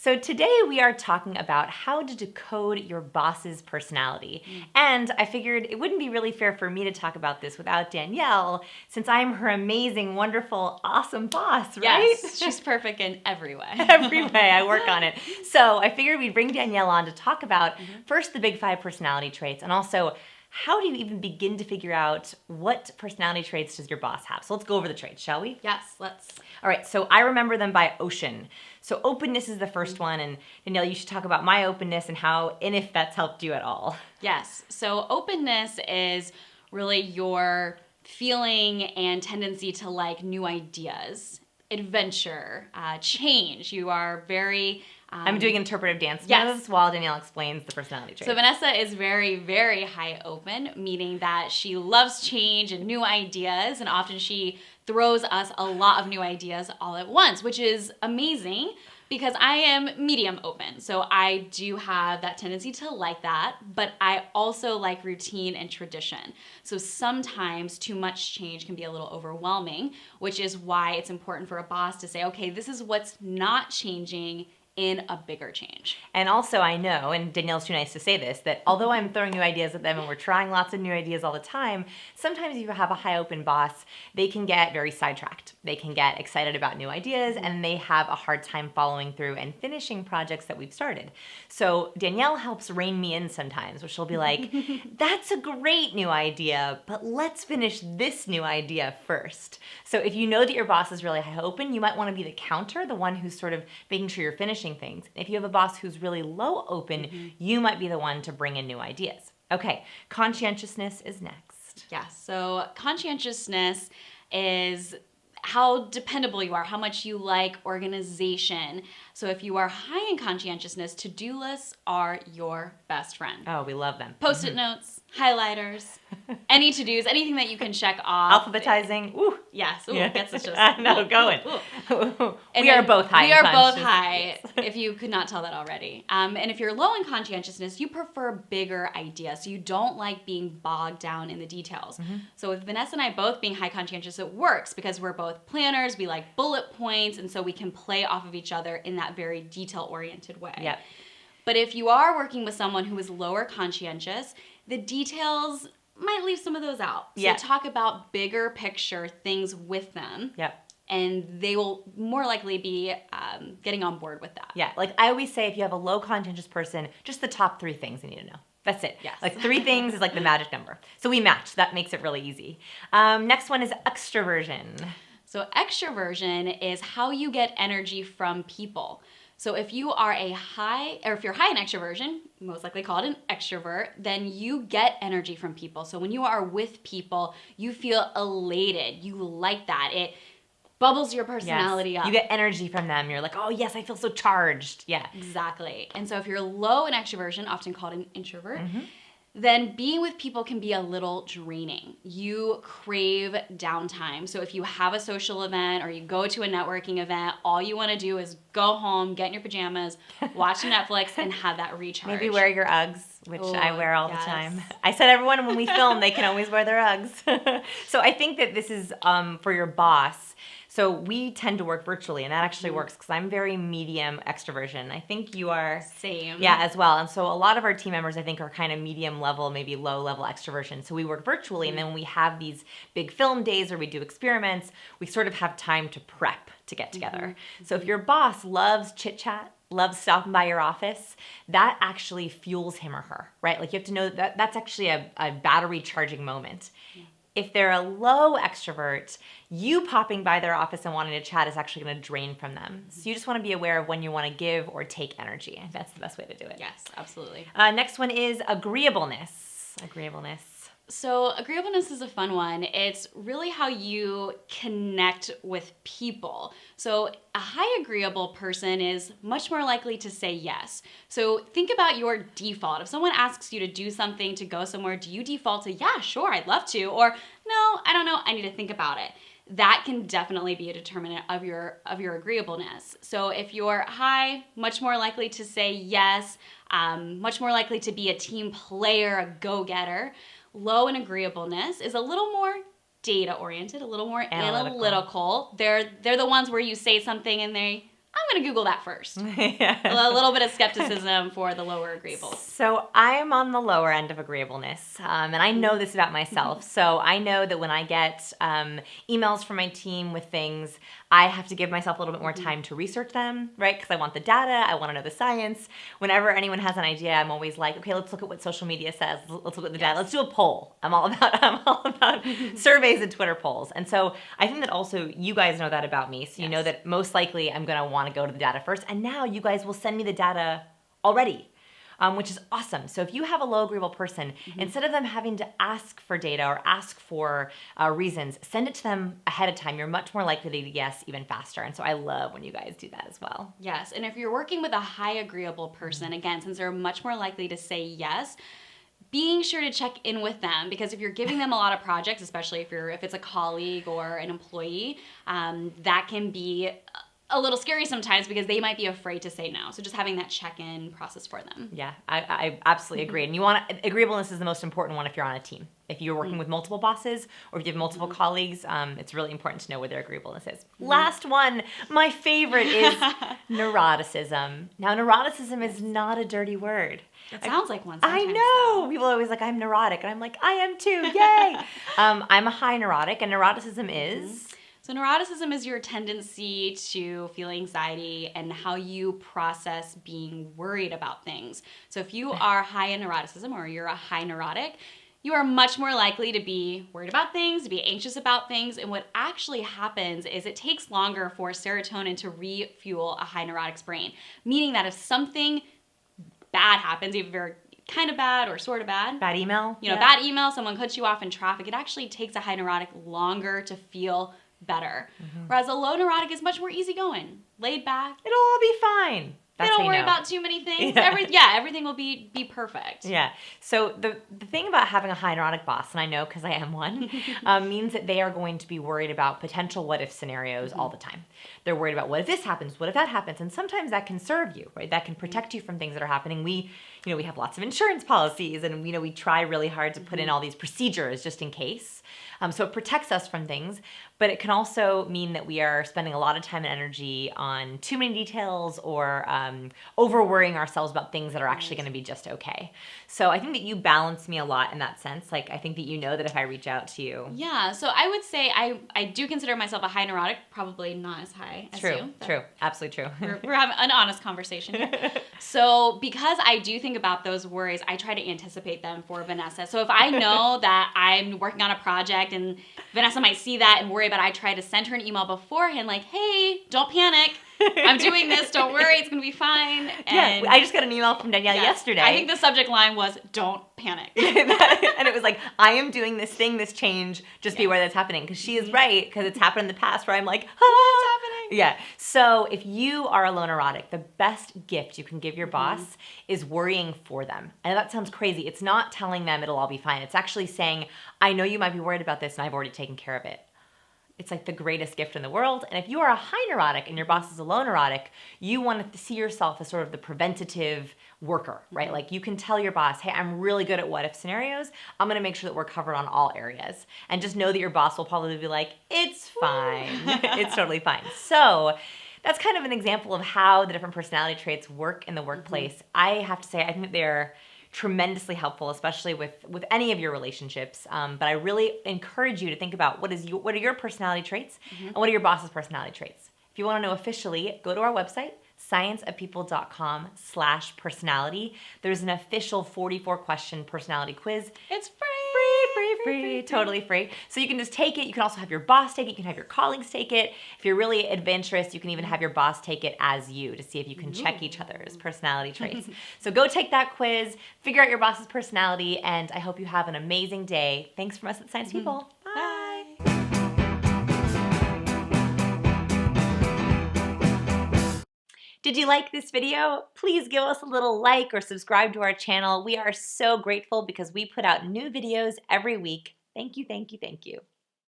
So today we are talking about how to decode your boss's personality. And I figured it wouldn't be really fair for me to talk about this without Danielle, since I'm her amazing, wonderful, awesome boss, right? Yes, she's perfect in every way. Every way, I work on it. So I figured we'd bring Danielle on to talk about first the big 5 personality traits, and also how do you even begin to figure out what personality traits does your boss have? So let's go over the traits, shall we? Yes, let's. All right, so I remember them by ocean. So openness is the first one, and Danielle, you should talk about my openness and how, and if that's helped you at all. Yes, so openness is really your feeling and tendency to like new ideas, adventure, change. You are very... I'm doing interpretive dance Yes. moves while Danielle explains the personality traits. So Vanessa is very, very high open, meaning that she loves change and new ideas, and often she throws us a lot of new ideas all at once, which is amazing because I am medium open. So I do have that tendency to like that, but I also like routine and tradition. So sometimes too much change can be a little overwhelming, which is why it's important for a boss to say, okay, this is what's not changing in a bigger change. And also I know, and Danielle's too nice to say this, that although I'm throwing new ideas at them and we're trying lots of new ideas all the time, sometimes if you have a high open boss, they can get very sidetracked. They can get excited about new ideas and they have a hard time following through and finishing projects that we've started. So Danielle helps rein me in sometimes, where she'll be like, that's a great new idea, but let's finish this new idea first. So if you know that your boss is really high open, you might want to be the counter, the one who's sort of making sure you're finishing things. If you have a boss who's really low open, you might be the one to bring in new ideas. Okay, conscientiousness is next. Yes, so conscientiousness is how dependable you are, how much you like organization. So if you are high in conscientiousness, to-do lists are your best friend. Oh, we love them. Post-it notes, highlighters, any to-dos, anything that you can check off. Alphabetizing. Ooh. Yes, ooh, Yeah. gets us just... I know, going. And We are both high We in are both conscientiousness. high, if you could not tell that already. And if you're low in conscientiousness, you prefer bigger ideas. So you don't like being bogged down in the details. So with Vanessa and I both being high conscientious, it works because we're both planners. We like bullet points, and so we can play off of each other in that very detail-oriented way. Yep. But if you are working with someone who is lower conscientious, the details might leave some of those out. So Yeah. talk about bigger picture things with them. Yep. And they will more likely be getting on board with that. Yeah, like I always say, if you have a low conscientious person, just the top 3 things you need to know. That's it. Yes. Like 3 things is like the magic number. So we match. That makes it really easy. Next one is extraversion. So extraversion is how you get energy from people. So if you are if you're high in extroversion, most likely called an extrovert, then you get energy from people. So when you are with people, you feel elated. You like that. It bubbles your personality up. You get energy from them. You're like, oh yes, I feel so charged. Yeah. Exactly. And so if you're low in extroversion, often called an introvert, then being with people can be a little draining. You crave downtime. So if you have a social event or you go to a networking event, all you want to do is go home, get in your pajamas, watch Netflix, and have that recharge. Maybe wear your Uggs, which I wear all yes. the time. I said everyone when we film, they can always wear their Uggs. So I think that this is for your boss. So we tend to work virtually, and that actually works because I'm very medium extroversion. I think you are... Same. Yeah, as well. And so a lot of our team members, I think, are kind of medium level, maybe low level extroversion. So we work virtually, and then when we have these big film days or we do experiments, we sort of have time to prep to get together. So if your boss loves chit-chat, loves stopping by your office, that actually fuels him or her, right? Like you have to know that that's actually a battery charging moment. If they're a low extrovert, you popping by their office and wanting to chat is actually going to drain from them. So you just want to be aware of when you want to give or take energy. That's the best way to do it. Yes, absolutely. Next one is agreeableness. Agreeableness. So agreeableness is a fun one. It's really how you connect with people. So a high agreeable person is much more likely to say yes. So think about your default. If someone asks you to do something, to go somewhere, do you default to, yeah, sure, I'd love to, or no, I don't know, I need to think about it. That can definitely be a determinant of your agreeableness. So if you're high, much more likely to say yes, much more likely to be a team player, a go-getter. Low in agreeableness is a little more data-oriented, a little more analytical. They're the ones where you say something and they I'm going to Google that first. Yeah. A little bit of skepticism for the lower agreeable. So I'm on the lower end of agreeableness, and I know this about myself. So I know that when I get emails from my team with things, I have to give myself a little bit more time to research them, right? Because I want the data, I want to know the science. Whenever anyone has an idea, I'm always like, okay, let's look at what social media says. Let's look at the data. Let's do a poll. I'm all about surveys and Twitter polls. And so I think that also you guys know that about me. So you know that most likely I'm going to want to go to the data first. And now you guys will send me the data already. Which is awesome. So if you have a low agreeable person, instead of them having to ask for data or ask for reasons, send it to them ahead of time. You're much more likely to yes even faster. And so I love when you guys do that as well. Yes, and if you're working with a high agreeable person, again, since they're much more likely to say yes, being sure to check in with them, because if you're giving them a lot of projects, especially if it's a colleague or an employee, that can be a little scary sometimes because they might be afraid to say no. So just having that check-in process for them. Yeah, I absolutely agree. And agreeableness is the most important one if you're on a team. If you're working with multiple bosses or if you have multiple colleagues, it's really important to know where their agreeableness is. Last one, my favorite is neuroticism. Now, neuroticism is not a dirty word. It sounds like one I sometimes, know. though. People are always like, I'm neurotic. And I'm like, I am too. Yay. I'm a high neurotic, and neuroticism is... So neuroticism is your tendency to feel anxiety and how you process being worried about things. So if you are high in neuroticism or you're a high neurotic, you are much more likely to be worried about things, to be anxious about things. And what actually happens is it takes longer for serotonin to refuel a high neurotic's brain, meaning that if something bad happens, either kind of bad or sort of bad. Bad email? Bad email, someone cuts you off in traffic, it actually takes a high neurotic longer to feel better. Whereas a low neurotic is much more easygoing, laid back. It'll all be fine. They don't worry about too many things. Everything will be perfect. Yeah. So the thing about having a high neurotic boss, and I know because I am one, means that they are going to be worried about potential what if scenarios all the time. They're worried about what if this happens, what if that happens, and sometimes that can serve you, right? That can protect you from things that are happening. We have lots of insurance policies, and we try really hard to put in all these procedures just in case. So it protects us from things, but it can also mean that we are spending a lot of time and energy on too many details or over worrying ourselves about things that are actually going to be just okay. So I think that you balance me a lot in that sense. Like, I think that that if I reach out to you. Yeah, so I would say I do consider myself a high neurotic, probably not as high as you. True, absolutely true. We're having an honest conversation here. So because I do think about those worries, I try to anticipate them for Vanessa. So if I know that I'm working on a project and Vanessa might see that and worry about it, I try to send her an email beforehand like, hey, don't panic. I'm doing this. Don't worry. It's going to be fine. And I just got an email from Danielle yesterday. I think the subject line was, don't panic. And it was like, I am doing this thing, this change. Just be aware that's happening. Because she is right. Because it's happened in the past where I'm like, what's happening? Yeah. So if you are a low neurotic, the best gift you can give your boss is worrying for them. And that sounds crazy. It's not telling them it'll all be fine. It's actually saying, I know you might be worried about this and I've already taken care of it. It's like the greatest gift in the world. And if you are a high neurotic and your boss is a low neurotic, you want to see yourself as sort of the preventative worker, right? Like you can tell your boss, hey, I'm really good at what if scenarios. I'm going to make sure that we're covered on all areas. And just know that your boss will probably be like, it's fine. It's totally fine. So that's kind of an example of how the different personality traits work in the workplace. I have to say, I think that they're tremendously helpful, especially with any of your relationships. But I really encourage you to think about what are your personality traits and what are your boss's personality traits. If you want to know officially, go to our website, scienceofpeople.com/personality. There's an official 44-question personality quiz. It's free. Free, totally free. So you can just take it. You can also have your boss take it. You can have your colleagues take it. If you're really adventurous, you can even have your boss take it as you to see if you can check each other's personality traits. So go take that quiz, figure out your boss's personality, and I hope you have an amazing day. Thanks from us at Science People. Bye. Did you like this video? Please give us a little like or subscribe to our channel. We are so grateful because we put out new videos every week. Thank you, thank you, thank you.